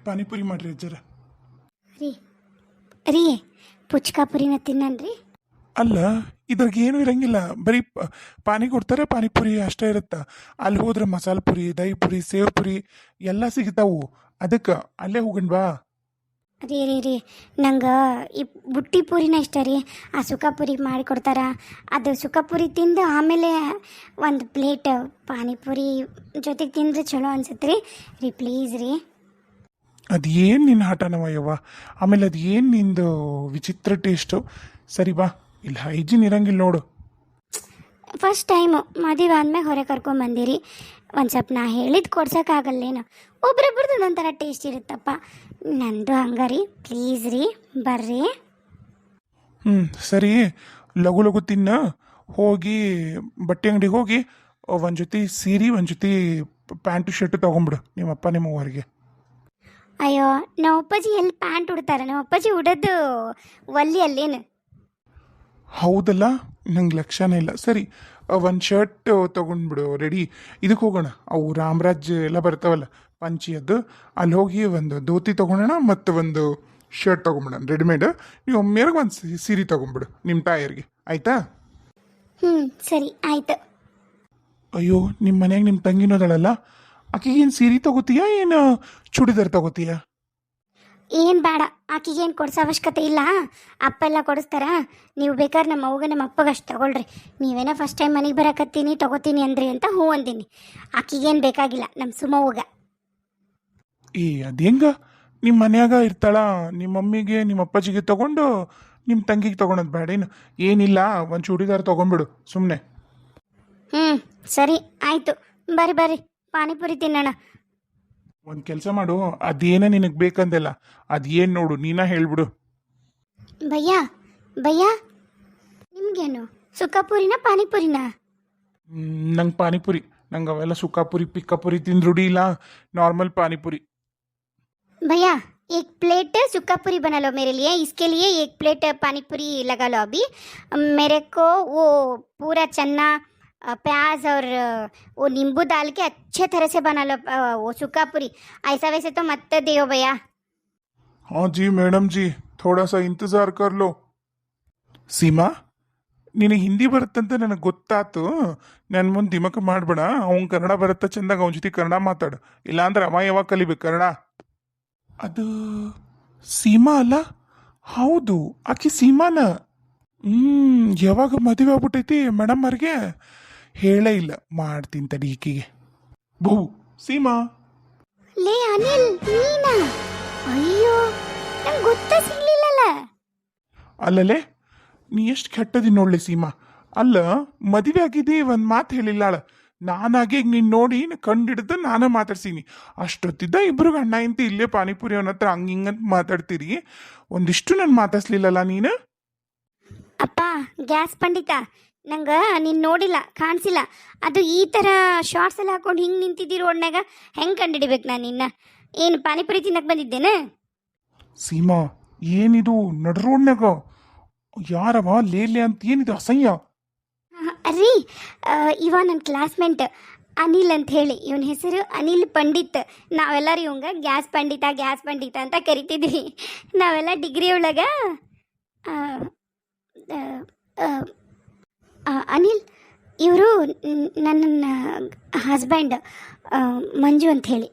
ಪಾನಿಪುರಿ ಮಾಡ್ರಿ ಅಜ್ಜರ. ರೀ ರೀ ಪುಚ್ಕಾಪುರಿನ ತಿನ್ನನ್ರಿ. ಅಲ್ಲ, ಇದ್ರಾಗ ಏನು ಇರಂಗಿಲ್ಲ, ಬರೀ ಪಾನಿ ಕೊಡ್ತಾರೆ, ಪಾನಿಪುರಿ ಅಷ್ಟೇ ಇರುತ್ತಾ. ಅಲ್ಲಿ ಹೋದ್ರೆ ಮಸಾಲೆ ಪುರಿ, ದಹಿ ಪುರಿ, ಸೇವ್ ಪುರಿ ಎಲ್ಲ ಸಿಗ್ತಾವು. ಅದಕ್ಕೆ ಅಲ್ಲೇ ಹೋಗಣ್ ಬಾ. ರೀ ರೀ ರೀ ನಂಗೆ ಈ ಬುಟ್ಟಿ ಪೂರಿನ ಇಷ್ಟ ರೀ. ಆ ಸುಖಪುರಿ ಮಾಡಿಕೊಡ್ತಾರ, ಅದು ಸುಖಪುರಿ ತಿಂದು ಆಮೇಲೆ ಒಂದು ಪ್ಲೇಟ್ ಪಾನಿಪುರಿ ಜೊತೆಗೆ ತಿಂದರೆ ಚಲೋ ಅನ್ಸುತ್ತೆ ರೀ ಪ್ಲೀಸ್ ರೀ. ಅದು ಏನು ನಿನ್ನ ಹಠನವ ಯವ್ವ, ಆಮೇಲೆ ಅದು ಏನು ನಿಂದು ವಿಚಿತ್ರ ಟೇಸ್ಟು. ಸರಿ ಬಾ, ಇಲ್ಲಿ ಹೈಜಿನ್ ಇರಂಗಿಲ್ಲ ನೋಡು. ಫಸ್ಟ್ ಟೈಮು ಮದುವೆ ಆದ್ಮೇಲೆ ಹೊರಗೆ ಕರ್ಕೊಂಬಂದಿರಿ, ಒಂದು ಸ್ವಲ್ಪ ನಾ ಹೇಳಿದ್ದು ಕೊಡ್ಸೋಕ್ಕಾಗಲ್ಲೇನು. ಒಬ್ರೊಬ್ರದ್ದು ಒಂಥರ ಟೇಸ್ಟ್ ಇರುತ್ತಪ್ಪ, ನಂದು ಹಂಗಾರಿ ಪ್ಲೀಸ್ ರೀ ಬರ್ರಿ. ಸರಿ, ಲಘು ಲಘು ತಿನ್ನ. ಹೋಗಿ ಬಟ್ಟೆ ಅಂಗಡಿಗೆ ಹೋಗಿ ಒಂದು ಜೊತೆ ಸೀರೆ, ಒಂದು ಜೊತೆ ಪ್ಯಾಂಟು ಶರ್ಟು ತೊಗೊಂಬಿಡು ನಿಮ್ಮಪ್ಪ ನಿಮ್ಮ ಊರಿಗೆ. ಅಯ್ಯೋ ನಮ್ಮ ಅಪ್ಪಾಜಿ ಎಲ್ಲಿ ಪ್ಯಾಂಟ್ ಉಡ್ತಾರೆ, ನಮ್ಮ ಅಪ್ಪಾಜಿ ಉಡೋದು ಒಲ್ಲಿ ಅಲ್ಲೇನು. ಹೌದಲ್ಲ, ನಂಗೆ ಲಕ್ಷಣ ಇಲ್ಲ. ಸರಿ, ಒಂದು ಶರ್ಟ್ ತೊಗೊಂಡ್ಬಿಡು ರೆಡಿ. ಇದಕ್ಕೆ ಹೋಗೋಣ, ಅವು ರಾಮರಾಜ್ ಎಲ್ಲ ಬರ್ತಾವಲ್ಲ ಪಂಚಿ, ಅದು ಅಲ್ಲಿ ಹೋಗಿ ಒಂದು ಧೋತಿ ತೊಗೊಳೋಣ ಮತ್ತು ಒಂದು ಶರ್ಟ್ ತೊಗೊಂಬಿಡೋಣ ರೆಡಿಮೇಡ್. ನೀವು ಒಮ್ಮೆರ್ಗೆ ಒಂದು ಸೀರೆ ತೊಗೊಂಬಿಡು ನಿಮ್ಮ ತಾಯಿಯರಿಗೆ, ಆಯಿತಾ? ಸರಿ ಆಯ್ತು. ಅಯ್ಯೋ, ನಿಮ್ಮ ಮನ್ಯಾಗ ನಿಮ್ಮ ತಂಗಿನೋದಳಲ್ಲ, ಆಕೆಗೆ ಏನು ಸೀರೆ ತೊಗೋತೀಯಾ ಏನು ಚೂಡಿದಾರ್ ತೊಗೋತೀಯಾ? ಏನು ಬೇಡ, ಆಕಿಗೇನು ಕೊಡ್ಸೋ ಅವಶ್ಯಕತೆ ಇಲ್ಲ, ಅಪ್ಪ ಎಲ್ಲ ಕೊಡಿಸ್ತಾರ. ನೀವು ಬೇಕಾದ್ರೆ ನಮ್ಮ ಅವ್ಗೆ ನಮ್ಮ ಅಪ್ಪಗೆ ಅಷ್ಟು ತೊಗೊಳ್ರಿ. ನೀವೇನೋ ಫಸ್ಟ್ ಟೈಮ್ ಮನೆಗೆ ಬರಕತ್ತೀನಿ ತೊಗೋತೀನಿ ಅಂದ್ರಿ ಅಂತ ಹ್ಞೂ ಅಂದೀನಿ. ಆಕಿಗೇನು ಬೇಕಾಗಿಲ್ಲ, ನಮ್ಮ ಸುಮವ್ವಗ. ಅದು ಹೆಂಗ? ನಿಮ್ಮ ಮನ್ಯಾಗ ಇರ್ತಾಳ, ನಿಮ್ಮ ಮಮ್ಮಿಗೆ ನಿಮ್ಮ ಅಪ್ಪಾಜಿಗೆ ತೊಗೊಂಡು ನಿಮ್ಮ ತಂಗಿಗೆ ತೊಗೊಳೋದು ಬೇಡ ಏನು? ಏನಿಲ್ಲ, ಒಂದು ಚೂಡಿದಾರ್ ತೊಗೊಂಬಿಡು ಸುಮ್ಮನೆ. ಸರಿ ಆಯಿತು, ಬರ್ರಿ ಬರ್ರಿ ಪಾನಿಪುರಿ ತಿನ್ನೋಣ. ಒಂದು ಕೆಲಸ ಮಾಡು, ಅದೇನ ನಿನಗೆ ಬೇಕಂದಲ್ಲ ಅದು ಏನು ನೋಡು, ನೀನ ಹೇಳ್ಬಿಡು. ಭಯ್ಯ ಭಯ್ಯ, ನಿಮ್ಗೇನು ಸುಖಪುರಿನ ಪಾನಿಪುರಿನ? ನಂಗೆ ಪಾನಿಪುರಿ. ನಂಗೆ ಅವೆಲ್ಲ ಸುಖಾಪುರಿ ಪಿಕ್ಕಾಪುರಿ ತಿಂದು ರೂಢಿ ಇಲ್ಲ, ನಾರ್ಮಲ್ ಪಾನಿಪುರಿ. भैया एक प्लेट सुक्कापुरी बना लो मेरे लिए, इसके लिए एक प्लेट पानीपुरी लगा लो अभी मेरे को। वो पूरा चना प्याज और वो नींबू डाल के अच्छे तरह से बना लो वो सुक्कापुरी। ऐसा वैसे तो मत दियो भैया. हाँ जी मैडम जी, थोड़ा सा इंतज़ार कर लो. ಸೀಮಾ, ನಿನಗೆ ಹಿಂದಿ ಬರುತ್ತಂತ ನನಗೆ ಗೊತ್ತಾತು. ನನ್ನ ಮುಂದೆ ದಿಮಕ ಮಾಡಬೇಡ. ಅವ್ನು ಕನ್ನಡ ಬರುತ್ತಾ ಚೆಂದಾಗ, ಅವನ ಜೊತೆ ಕನ್ನಡ ಮಾತಾಡು, ಇಲ್ಲಾಂದ್ರೆ ಅವ ಯಾವಾಗ ಕಲಿಬೇಕು ಕನ್ನಡ. ಅದು ಸೀಮಾ ಅಲ್ಲ? ಹೌದು, ಆಕಿ ಸೀಮಾನ. ಯಾವಾಗ ಮದುವೆ ಆಗ್ಬಿಟ್ಟೈತಿ ಮೇಡಮ್ ಅವ್ರಿಗೆ? ಹೇಳೇ ಇಲ್ಲ. ಮಾಡ್ತೀನಿ ತಡಿ ಈಕಿಗೆ. ಬಹು ಸೀಮಾ. ಲೇ ಅನಿಲ್, ನೀನಾ? ಅಯ್ಯೋ, ನಂಗೆ ಗೊತ್ತಾ ಸಿಗ್ಲಿಲ್ಲಲ್ಲ. ಅಲ್ಲಲೇ, ನೀ ಎಷ್ಟು ಕೆಟ್ಟದಿ ನೋಡ್ಲಿ ಸೀಮಾ. ಅಲ್ಲ, ಮದುವೆ ಆಗಿದ್ದಿ, ಒಂದು ಮಾತು ಹೇಳಿಲ್ಲಾಳ. ನಾನಾಗಿ ಈಗ ನೀನು ನೋಡಿ ಕಂಡಿಡ್ದು ನಾನೇ ಮಾತಾಡ್ಸೀನಿ. ಅಷ್ಟೊತ್ತಿದ್ದ ಇಬ್ರು ಗಂಡ ಇಂತ ಇಲ್ಲೇ ಪಾನಿಪುರಿ ಅವನ ಹತ್ರ ಹಂಗೆ ಹಿಂಗಂತ ಮಾತಾಡ್ತೀರಿ. ಒಂದಿಷ್ಟು ನಾನು ಮಾತಾಡ್ಸ್ಲಿಲ್ಲಲ್ಲ ನೀನು? ಅಪ್ಪ ಗ್ಯಾಸ್ ಪಂಡಿತ, ನಂಗೆ ನೀನು ನೋಡಿಲ್ಲ, ಕಾಣಿಸಿಲ್ಲ. ಅದು ಈ ಥರ ಶಾರ್ಟ್ಸ್ ಎಲ್ಲ ಹಾಕೊಂಡು ಹಿಂಗೆ ನಿಂತಿದ್ದೀರಿ ರೋಡ್ನಾಗ, ಹೆಂಗೆ ಕಂಡಿಡಿಬೇಕು ನಾನು ನಿನ್ನ? ಏನು ಪಾನಿಪುರಿ ತಿನ್ನಕ್ಕೆ ಬಂದಿದ್ದೇನೆ? ಸೀಮಾ, ಏನಿದು ನಡ್ ರೋಡ್ನಾಗ? ಯಾರವ ಲೇಲೆ ಅಂತ? ಏನಿದು ಅಸಹ್ಯ? ರೀ, ಇವ ನನ್ನ ಕ್ಲಾಸ್ಮೇಟ್ ಅನಿಲ್ ಅಂತ ಹೇಳಿ, ಇವನ ಹೆಸರು ಅನಿಲ್ ಪಂಡಿತ್. ನಾವೆಲ್ಲರೂ ಇವಂಗ ಗ್ಯಾಸ್ ಪಂಡಿತ ಗ್ಯಾಸ್ ಪಂಡಿತ ಅಂತ ಕರಿತಿದ್ವಿ. ನಾವೆಲ್ಲ ಡಿಗ್ರಿ ಒಳಗೆ. ಅನಿಲ್, ಇವರು ನನ್ನ ಹಸ್ಬೆಂಡ್ ಮಂಜು ಅಂತ ಹೇಳಿ.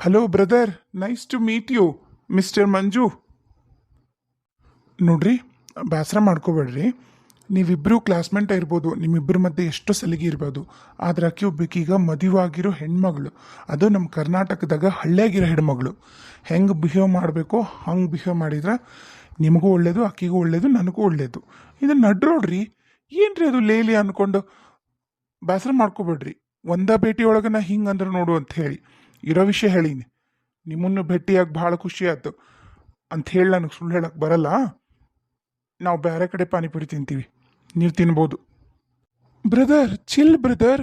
Hello brother, nice to meet you mister Manju. ನೋಡ್ರಿ, ಬೇಸರ ಮಾಡ್ಕೋಬೇಡ್ರಿ. ನೀವಿಬ್ಬರು ಕ್ಲಾಸ್ಮೇಟ್ ಇರ್ಬೋದು, ನಿಮ್ಮಿಬ್ಬರ ಮಧ್ಯೆ ಎಷ್ಟು ಸಲಿಗೆ ಇರ್ಬೋದು, ಆದ್ರೆ ಆಕೆ ಒಬ್ಬಕೀಗ ಮದುವೆ ಆಗಿರೋ ಹೆಣ್ಮಗಳು, ಅದು ನಮ್ಮ ಕರ್ನಾಟಕದಾಗ ಹಳ್ಳಿಯಾಗಿರೋ ಹೆಣ್ಮಗಳು. ಹೆಂಗೆ ಬಿಹೇವ್ ಮಾಡಬೇಕೋ ಹಂಗೆ ಬಿಹೇವ್ ಮಾಡಿದ್ರೆ ನಿಮಗೂ ಒಳ್ಳೇದು, ಆಕೆಗೂ ಒಳ್ಳೇದು, ನನಗೂ ಒಳ್ಳೇದು. ಇದು ನಡ್ರೋಡ್ರಿ, ಏನ್ರಿ ಅದು ಲೇಲಿ ಅಂದ್ಕೊಂಡು ಬೇಸರ ಮಾಡ್ಕೋಬೇಡ್ರಿ. ಒಂದೇ ಭೇಟಿಯೊಳಗೆ ನಾ ಹಿಂಗೆ ಅಂದ್ರೆ ನೋಡು ಅಂತ ಹೇಳಿ ಇರೋ ವಿಷಯ ಹೇಳೀನಿ. ನಿಮ್ಮನ್ನು ಭೇಟಿಯಾಗಿ ಭಾಳ ಖುಷಿ ಆಯ್ತು ಅಂತ ಹೇಳಿ ನನಗೆ ಸುಳ್ಳು ಹೇಳಕ್ಕೆ ಬರಲ್ಲ. ನಾವು ಬೇರೆ ಕಡೆ ಪಾನಿಪುರಿ ತಿಂತೀವಿ, ನೀವು ತಿನ್ಬೋದು. Brother, chill brother.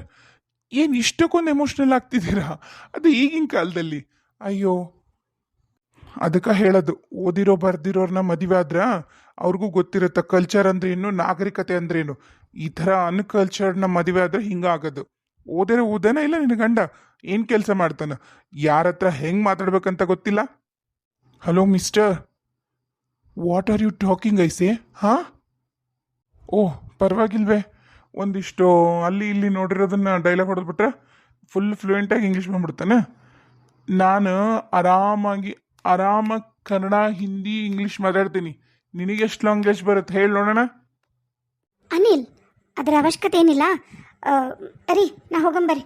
ಏನು ಇಷ್ಟಕ್ಕೊಂದು ಎಮೋಷ್ನಲ್ ಆಗ್ತಿದ್ದೀರಾ? ಅದು ಈಗಿನ ಕಾಲದಲ್ಲಿ. ಅಯ್ಯೋ, ಅದಕ್ಕೆ ಹೇಳೋದು, ಓದಿರೋ ಬರ್ದಿರೋರ್ನ ಮದುವೆ ಆದ್ರೆ ಅವ್ರಿಗೂ ಗೊತ್ತಿರುತ್ತೆ ಕಲ್ಚರ್ ಅಂದ್ರೇನು, ನಾಗರಿಕತೆ ಅಂದ್ರೇನು. ಈ ಥರ ಅನ್ಕಲ್ಚರ್ನ ಮದುವೆ ಆದರೆ ಹಿಂಗಾಗೋದು. ಓದೇನ ಇಲ್ಲ ನಿನ್ನ ಗಂಡ ಏನು ಕೆಲಸ ಮಾಡ್ತಾನ? ಯಾರ ಹತ್ರ ಹೆಂಗೆ ಮಾತಾಡ್ಬೇಕಂತ ಗೊತ್ತಿಲ್ಲ. Hello mister, what are you talking ಐಸೆ? ಹಾಂ, ಓಹ್ ಪರವಾಗಿಲ್ವೇ, ಒಂದಿಷ್ಟು ಅಲ್ಲಿ ಇಲ್ಲಿ ನೋಡಿರೋದನ್ನ ಡೈಲಾಗ್ ಹೊಡೆದ್ಬಿಟ್ರೆ ಫುಲ್ ಫ್ಲೂಯೆಂಟಾಗಿ ಇಂಗ್ಲೀಷ್ ಬಂದ್ಬಿಡ್ತಾನೆ. ನಾನು ಆರಾಮಾಗಿ ಕನ್ನಡ, ಹಿಂದಿ, ಇಂಗ್ಲೀಷ್ ಮಾತಾಡ್ತೀನಿ. ನಿನಗೆಷ್ಟು ಲ್ಯಾಂಗ್ವೇಜ್ ಬರುತ್ತೆ ಹೇಳಿ ನೋಡೋಣ. ಅನಿಲ್, ಅದರ ಅವಶ್ಯಕತೆ ಏನಿಲ್ಲ. ರೀ, ನಾ ಹೋಗಂಬರ್ರಿ,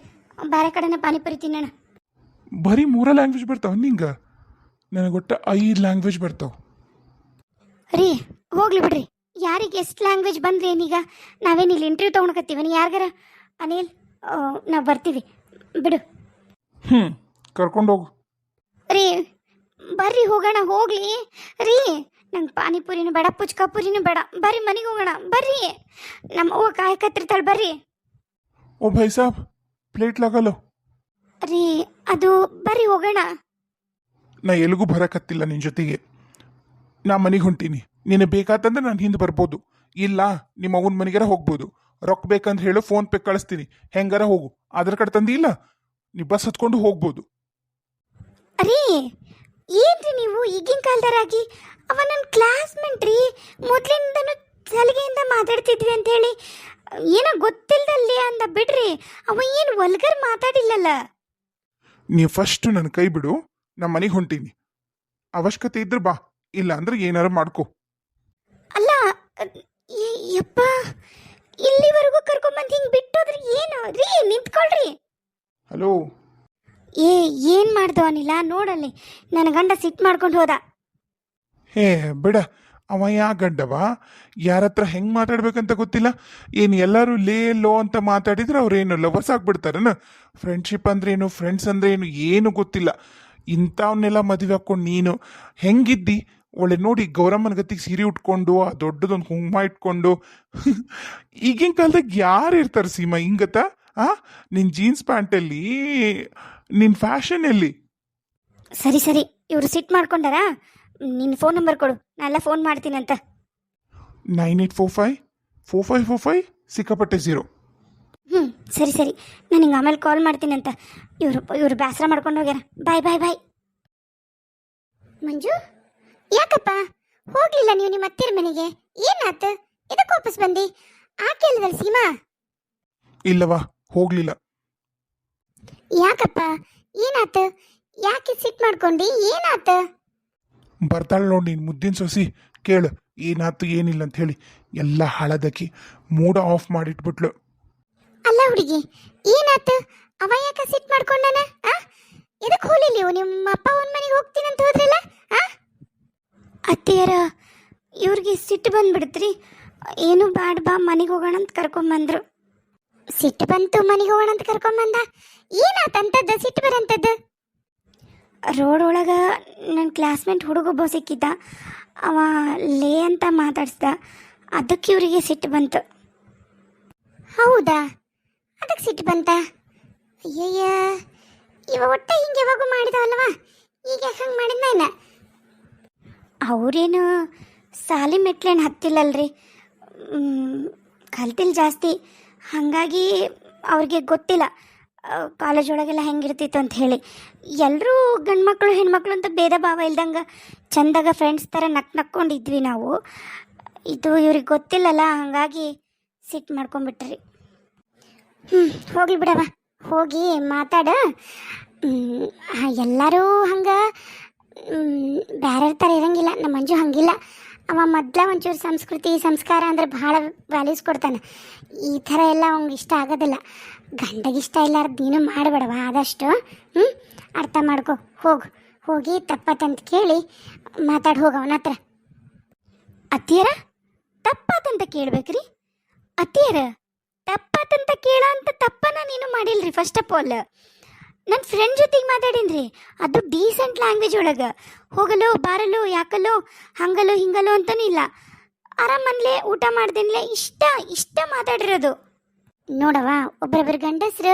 ಬೇರೆ ಕಡೆನೇ ಪಾನಿಪುರಿ ತಿನ್ನೋಣ. ಬರೀ 3 ಲ್ಯಾಂಗ್ವೇಜ್ ಬರ್ತಾವ ನಿಂಗೆ? ನನಗೆ ಒಟ್ಟು 5 ಲ್ಯಾಂಗ್ವೇಜ್ ಬರ್ತಾವ. ರೀ ಹೋಗ್ಲಿ ಬಿಡ್ರಿ, ಯಾರಿಗೆ ಎಷ್ಟು ಲ್ಯಾಂಗ್ವೇಜ್ ಬಂದ್ರೆ ಏನೀಗ? ನಾವೇನಿಲ್ಲ ಇಂಟರ್ವ್ಯೂ ತೊಗೊಳಕತ್ತೀವಿ ಯಾರಿಗಾರ? ಅನಿಲ್, ನಾವು ಬರ್ತೀವಿ ಬಿಡು. ಕರ್ಕೊಂಡೋಗು. ರೀ ಬರ್ರಿ ಹೋಗೋಣ, ಹೋಗ್ಲಿ ರೀ. ನಂಗೆ ಪಾನಿಪುರಿನೂ ಬೇಡ, ಪುಚ್ಕಾ ಪುರಿನೂ ಬೇಡ. ಬರ್ರಿ ಮನೆಗೆ ಹೋಗೋಣ, ಬರ್ರಿ. ನಮ್ಮ ಅವ್ವ ಕಾಯಕತ್ತಿರ್ತಾಳೆ, ಬರ್ರಿ. ಓ ಭಾಯ್ ಸಾಬ್, ಪ್ಲೇಟ್ ಲಾಗಲ್ಲೋ. ರೀ ಅದು ಬರ್ರಿ ಹೋಗೋಣ. ನಾ ಎಲ್ಲಿಗೂ ಬರಕತ್ತಿಲ್ಲ ನಿನ್ನ ಜೊತೆಗೆ. ನಾ ಮನೆಗೆ ಹೊಂಟೀನಿ. ನಿನಗೆ ಬೇಕಾತಂದ್ರೆ ನಾನು ಹಿಂದೆ ಬರ್ಬೋದು, ಇಲ್ಲ ನಿಮ್ಮ ಅವನ ಮನೆಗಾರ ಹೋಗ್ಬೋದು. ರೊಕ್ಕ ಬೇಕಂದ್ರೆ ಹೇಳು, ಫೋನ್ ಪೇ ಕಳಿಸ್ತೀನಿ, ಹೆಂಗಾರ ಹೋಗು. ಆಧಾರ್ ಕಾರ್ಡ್ ತಂದಿ ಇಲ್ಲ, ನೀ ಬಸ್ ಹತ್ಕೊಂಡು ಹೋಗ್ಬೋದು. ರೀ ಏನ್ರಿ ನೀವು ಈಗಿನ ಕಾಲದರಾಗಿ? ಅವ ನನ್ನ ಕ್ಲಾಸ್ಮೇಟ್ ರೀ, ಮೊದಲಿಂದನೂ ಸಲಿಗೆಯಿಂದ ಮಾತಾಡ್ತಿದ್ವಿ ಅಂತೇಳಿ ಏನೋ ಗೊತ್ತಿಲ್ಲದಲ್ಲಿ ಅಂದ ಬಿಡ್ರಿ. ಅವ ಏನು ವಲ್ಗರ್ ಮಾತಾಡಿಲ್ಲಲ್ಲ. ನೀವು ಫಸ್ಟ್ ನನ್ನ ಕೈ ಬಿಡು, ನಮ್ಮ ಮನೆಗೆ ಹೊಂಟೀನಿ. ಅವಶ್ಯಕತೆ ಇದ್ರೆ ಬಾ, ಇಲ್ಲ ಅಂದ್ರೆ ಏನಾರು ಮಾಡ್ಕೊ. ಅಲ್ಲ ಯಪ್ಪ, ಇಲ್ಲಿವರೆಗೂ ಕರ್ಕೊಂಬಂದು ಹಿಂಗೆ ಬಿಟ್ಟೋದ್ರಿ ಏನು ರೀ? ನಿಂತ್ಕೊಳ್ರಿ. ಹಲೋ, ಏನು ಮಾಡ್ದೋ ಅನಿಲ್ಲ? ನೋಡಲ್ಲಿ ನನ್ನ ಗಂಡ ಸಿಟ್ಟು ಮಾಡ್ಕೊಂಡು ಹೋದ. ಹೇ ಬಿಡ, ಅವ ಯಾ ಗಂಡವ? ಯಾರ ಹತ್ರ ಹೆಂಗೆ ಮಾತಾಡ್ಬೇಕಂತ ಗೊತ್ತಿಲ್ಲ. ಏನು ಎಲ್ಲರೂ ಲೇ ಲೋ ಅಂತ ಮಾತಾಡಿದ್ರೆ ಅವ್ರೇನು ಲವರ್ಸ್ ಆಗ್ಬಿಡ್ತಾರನ? ಫ್ರೆಂಡ್ಶಿಪ್ ಅಂದ್ರೇನು, ಫ್ರೆಂಡ್ಸ್ ಅಂದ್ರೆ ಏನು ಗೊತ್ತಿಲ್ಲ. ಇಂಥವನ್ನೆಲ್ಲ ಮದುವೆ ಹಾಕ್ಕೊಂಡು ನೀನು ಹೆಂಗಿದ್ದಿ? ಒಳ್ಳೆ ನೋಡಿ, ಗೌರಮ್ಮನ ಗತಿಗೆ ಸೀರೆ ಉಟ್ಕೊಂಡು, ಆ ದೊಡ್ಡದೊಂದು ಕುಂಕುಮ ಇಟ್ಕೊಂಡು ಈಗಿನ ಕಾಲದಾಗ ಯಾರು ಇರ್ತಾರೆ ಸೀಮಾ ಹಿಂಗತ್ತ? ನಿನ್ನ ಜೀನ್ಸ್ ಪ್ಯಾಂಟಲ್ಲಿ ನಿನ್ನ ಫ್ಯಾಷನ್ ಎಲ್ಲಿ? ಸರಿ ಸರಿ, ಇವರು ಸಿಟ್ಟು ಮಾಡ್ಕೊಂಡಾರ? ನಿನ್ನ ಫೋನ್ ನಂಬರ್ ಕೊಡು, ನಾನೆಲ್ಲ ಫೋನ್ ಮಾಡ್ತೀನಂತ. 98454545 ಸಿಕ್ಕಾಪಟ್ಟೆ 0. ಸರಿ ಸರಿ, ನಾನು ಹಿಂಗೆ ಆಮೇಲೆ ಕಾಲ್ ಮಾಡ್ತೀನಂತ. ಇವರು ಬೇಸರ ಮಾಡ್ಕೊಂಡು ಹೋಗ್ಯಾರ. ಬಾಯ್ ಬಾಯ್ ಬಾಯ್. ಮಂಜು, ಯಾಕಪ್ಪ ಹೋಗ್ಲಿಲ್ಲ ನೀವು ನಿಮ್ಮ ಅತ್ತಿರ ಮನೆಗೆ? ಏನಾತು? ಇದಕ್ಕೆ ವಾಪಸ್ ಬಂದಿ? ಆಕೆ ಅಲ್ವಲ್ಲ ಸೀಮಾ? ಇಲ್ಲವಾ, ಹೋಗ್ಲಿಲ್ಲ. ಯಾಕಪ್ಪ, ಏನಾತು? ಯಾಕೆ ಸಿಟ್ಟು ಮಾಡ್ಕೊಂಡು? ಏನಾತು? ಬರ್ತಾಳೆ ನೋಡಿ ನೀನು ಮುದ್ದಿನ ಸೊಸಿ, ಕೇಳು ಏನಾಯ್ತು ಏನಿಲ್ಲ ಅಂತ ಹೇಳಿ. ಎಲ್ಲ ಹಾಳದಕ್ಕಿ ಮೂಡ ಆಫ್ ಮಾಡಿಟ್ಬಿಟ್ಲು. ಅಲ್ಲ ಹುಡುಗಿ, ಏನಾತು? ಅವ ಯಾಕೆ ಸಿಟ್ಟು ಮಾಡ್ಕೊಂಡಾನ? ಎದಕ್ಕೆ ಹೋಗ್ಲಿಲ್ಲ ನೀವು? ನಿಮ್ಮ ಅಪ್ಪ ಅವನ ಮನೆಗೆ ಹೋಗ್ತೀನಂತ ಹೋದ್ರಲ್ಲ? ಅತ್ತೆಯರ ಇವ್ರಿಗೆ ಸಿಟ್ಟು ಬಂದ್ಬಿಡ್ತ್ರಿ. ಏನು ಬ್ಯಾಡ ಬಾ, ಮನೆಗೆ ಹೋಗೋಣ ಅಂತ ಕರ್ಕೊಂಬಂದ್ರು. ಸಿಟ್ಟು ಬಂತು, ಮನೆಗೆ ಹೋಗೋಣ ಅಂತ ಕರ್ಕೊಂಬಂದ? ಏನಾತಂತದ್ದು ಸಿಟ್ಟು ಬರಂತದ್ದು? ರೋಡ್ ಒಳಗೆ ನನ್ನ ಕ್ಲಾಸ್ಮೇಟ್ ಹುಡುಗೊಬ್ಬ ಸಿಕ್ಕಿದ್ದ. ಅವ ಲೇ ಅಂತ ಮಾತಾಡ್ಸ್ದ, ಅದಕ್ಕೆ ಇವರಿಗೆ ಸಿಟ್ಟು ಬಂತು. ಹೌದಾ? ಅದಕ್ಕೆ ಸಿಟ್ಟು ಬಂತ? ಅಯ್ಯಯ್ಯ, ಇವ ಒಟ್ಟ ಹಿಂಗೆ ಯಾವಾಗೂ ಮಾಡಿದವಲ್ವ, ಈಗ ಹಂಗೆ ಮಾಡಿದ್ನ? ಅವರೇನು ಸಾಲಿ ಮೆಟ್ಲೇನು ಹತ್ತಿಲ್ಲಲ್ರಿ, ಕಲ್ತಿಲ್ಲ ಜಾಸ್ತಿ. ಹಾಗಾಗಿ ಅವ್ರಿಗೆ ಗೊತ್ತಿಲ್ಲ ಕಾಲೇಜ್ ಒಳಗೆಲ್ಲ ಹೆಂಗಿರ್ತಿತ್ತು ಅಂತ ಹೇಳಿ. ಎಲ್ಲರೂ ಗಂಡ್ಮಕ್ಳು ಹೆಣ್ಮಕ್ಳು ಅಂತ ಭೇದ ಭಾವ ಇಲ್ದಂಗೆ ಚಂದಾಗ ಫ್ರೆಂಡ್ಸ್ ಥರ ನಕ್ಕೊಂಡಿದ್ವಿ ನಾವು. ಇದು ಇವ್ರಿಗೆ ಗೊತ್ತಿಲ್ಲಲ್ಲ, ಹಾಗಾಗಿ ಸಿಟ್ಟು ಮಾಡ್ಕೊಂಬಿಟ್ರಿ. ಹೋಗ್ಲಿ ಬಿಡವ, ಹೋಗಿ ಮಾತಾಡ. ಎಲ್ಲರೂ ಹಂಗೆ ಬೇರೆ ಥರ ಇರಂಗಿಲ್ಲ. ನಮ್ಮ ಮಂಜು ಹಂಗಿಲ್ಲ. ಅವ ಮೊದಲ ಒಂಚೂರು ಸಂಸ್ಕೃತಿ ಸಂಸ್ಕಾರ ಅಂದ್ರೆ ಭಾಳ ವ್ಯಾಲ್ಯೂಸ್ ಕೊಡ್ತಾನೆ. ಈ ಥರ ಎಲ್ಲ ಅವ್ನಿಗೆ ಇಷ್ಟ ಆಗೋದಿಲ್ಲ. ಗಂಡಗಿಷ್ಟ ಇಲ್ಲಾರ್ದು ನೀನು ಮಾಡಬೇಡವ ಆದಷ್ಟು. ಅರ್ಥ ಮಾಡ್ಕೊ. ಹೋಗಿ ತಪ್ಪತ್ತಂತ ಕೇಳಿ ಮಾತಾಡಿ ಹೋಗ ಅವನ ಹತ್ರ. ಅತ್ತಿಯರ ತಪ್ಪಾತಂತ ಕೇಳ್ಬೇಕ್ರಿ? ಅತ್ತಿಯರ ತಪ್ಪಾತಂತ ಕೇಳ ಅಂತ ತಪ್ಪನ ನೀನು ಮಾಡಿಲ್ರಿ. ಫಸ್ಟ್ ಆಫ್ ಆಲ್ ನನ್ನ ಫ್ರೆಂಡ್ ಜೊತೆಗೆ ಮಾತಾಡೀನ್ರಿ, ಅದು ಡೀಸೆಂಟ್ ಲ್ಯಾಂಗ್ವೇಜ್ ಒಳಗೆ. ಹೋಗಲು ಬಾರಲು ಯಾಕಲ್ಲೋ ಹಂಗಲ್ಲೋ ಹಿಂಗಲ್ಲೋ ಅಂತನೂ ಇಲ್ಲ. ಆರಾಮನ್ಲೆ ಊಟ ಮಾಡ್ದೇನ್ಲೆ ಇಷ್ಟ ಮಾತಾಡಿರೋದು. ನೋಡವ, ಒಬ್ಬರೊಬ್ಬರು ಗಂಡಸ್ರು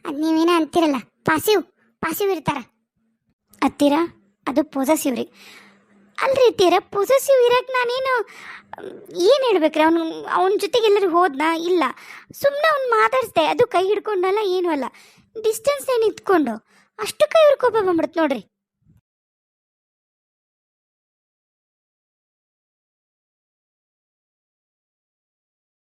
ಅದು ನೀವೇನ ಅಂತಿರಲ್ಲ, ಪಾಸಿವ್ ಇರ್ತಾರ. ಅತ್ತಿರ ಅದು ಪೊಸೆಸಿವ್ ರೀ. ಅಲ್ರಿ ತೀರ ಪೊಸೆಸಿವ್ ಇರಕ್ಕೆ ನಾನೇನು ಏನು ಹೇಳ್ಬೇಕ್ರಿ ಅವನ ಜೊತೆಗೆ ಎಲ್ಲರೂ ಹೋದ್ನಾ ಇಲ್ಲ ಸುಮ್ಮನೆ ಅವ್ನು ಮಾತಾಡಿಸ್ದೆ ಅದು ಕೈ ಹಿಡ್ಕೊಂಡಲ್ಲ ಏನೂ ಅಲ್ಲ ಡಿಸ್ಟೆನ್ಸ್ನೇ ನಿಂತ್ಕೊಂಡು ಅಷ್ಟು ಕೈ ಇವ್ರ ಕೋಪ ಬಂದ್ಬಿಡುತ್ತೆ ನೋಡ್ರಿ